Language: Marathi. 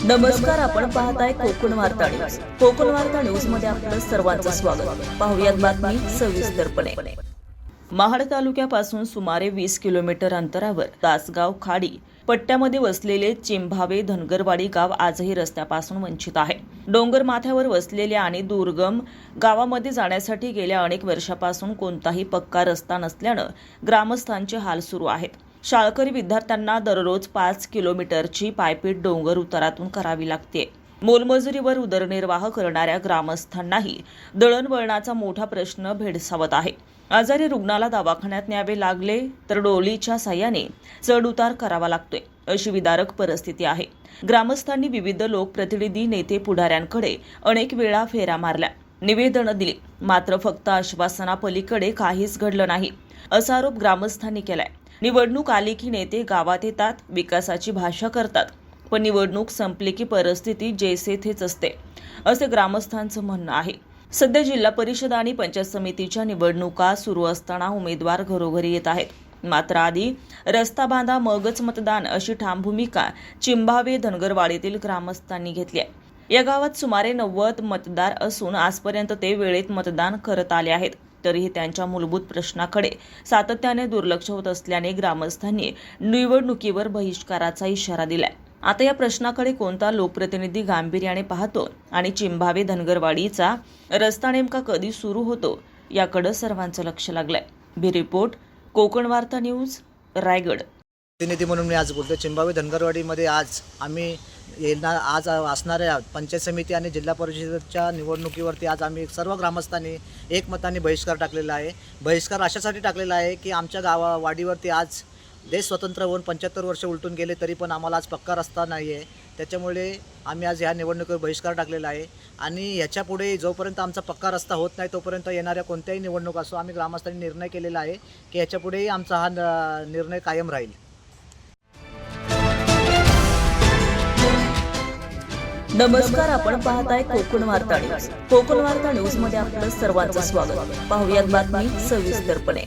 नमस्कार, आपण पाहताय कोकण वार्ता न्यूज. कोकण वार्ता न्यूज मध्ये आपलं सर्वांचं स्वागत. पाहुयात बातमी सविस्तरपणे. महाड तालुक्यापासून सुमारे 20 किलोमीटर अंतरावर तासगाव खाडी पट्ट्यामध्ये वसलेले चिंभावे धनगरवाडी गाव आजही रस्त्यापासून वंचित आहे. डोंगर माथ्यावर वसलेल्या आणि दुर्गम गावामध्ये जाण्यासाठी गेल्या अनेक वर्षापासून कोणताही पक्का रस्ता नसल्यानं ग्रामस्थांचे हाल सुरू आहेत. शाळकरी विद्यार्थ्यांना दररोज 5 किलोमीटरची पायपीट डोंगर उतारातून करावी लागते. मोलमजुरीवर उदरनिर्वाह करणाऱ्या ग्रामस्थांनाही दळणवळणाचा मोठा प्रश्न भेडसावत आहे. आजारी रुग्णाला दवाखान्यात न्यावे लागले तर डोलीच्या साह्याने चढ उतार करावा लागतोय, अशी विदारक परिस्थिती आहे. ग्रामस्थांनी विविध लोकप्रतिनिधी नेते पुढाऱ्यांकडे अनेक वेळा फेऱ्या मारल्या, निवेदनं दिली, मात्र फक्त आश्वासनापलीकडे काहीच घडलं नाही, असा आरोप ग्रामस्थांनी केलाय. निवडणूक आली की नेते गावात येतात, विकासाची भाषा करतात, पण निवडणूक संपली की परिस्थिती जैसे थेच असते, असे ग्रामस्थांचं म्हणणं आहे. सध्या जिल्हा परिषद आणि पंचायत समितीच्या निवडणुका सुरू असताना उमेदवार घरोघरी येत आहेत. मात्र आधी रस्ता बांधा मगच मतदान, अशी ठाम भूमिका चिंभावे धनगरवाडीतील ग्रामस्थांनी घेतली आहे. या गावात सुमारे 90 मतदार असून आजपर्यंत ते वेळेत मतदान करत आले आहेत. तरीही त्यांच्या मूलभूत प्रश्नाकडे सातत्याने दुर्लक्ष होत असल्याने ग्रामस्थांनी निवडणुकीवर बहिष्काराचा इशारा दिलाय. आता या प्रश्नाकडे कोणता लोकप्रतिनिधी गांभीर्याने पाहतो आणि चिंभावे धनगरवाडीचा रस्ता नेमका कधी सुरू होतो, याकडे सर्वांचं लक्ष लागलंय. ब्युरो रिपोर्ट, कोकण वार्ता न्यूज, रायगड. प्रतिनिधी म्हणून मी आज बोलतो. चिंभावे धनगरवाडीमध्ये आज आम्ही आज असणाऱ्या पंचायत समिती आणि जिल्हा परिषदेच्या निवडणुकीवरती आज आम्ही सर्व ग्रामस्थांनी एकमताने बहिष्कार टाकलेला आहे. बहिष्कार अशासाठी टाकलेला आहे की आमच्या वाडीवरती आज देश स्वतंत्र होऊन 75 वर्ष उलटून गेले तरी पण आम्हाला आज पक्का रस्ता नाही आहे. त्याच्यामुळे आम्ही आज ह्या निवडणुकीवर बहिष्कार टाकलेला आहे आणि ह्याच्यापुढे जोपर्यंत आमचा पक्का रस्ता होत नाही तोपर्यंत येणाऱ्या कोणत्याही निवडणूक असो, आम्ही ग्रामस्थांनी निर्णय केलेला आहे की ह्याच्यापुढेही आमचा हा निर्णय कायम राहील. नमस्कार, आपण पाहताय कोकण वार्ता न्यूज. कोकण वार्ता न्यूज मध्ये आपलं सर्वांचं स्वागत. पाहुयात बातमी सविस्तरपणे.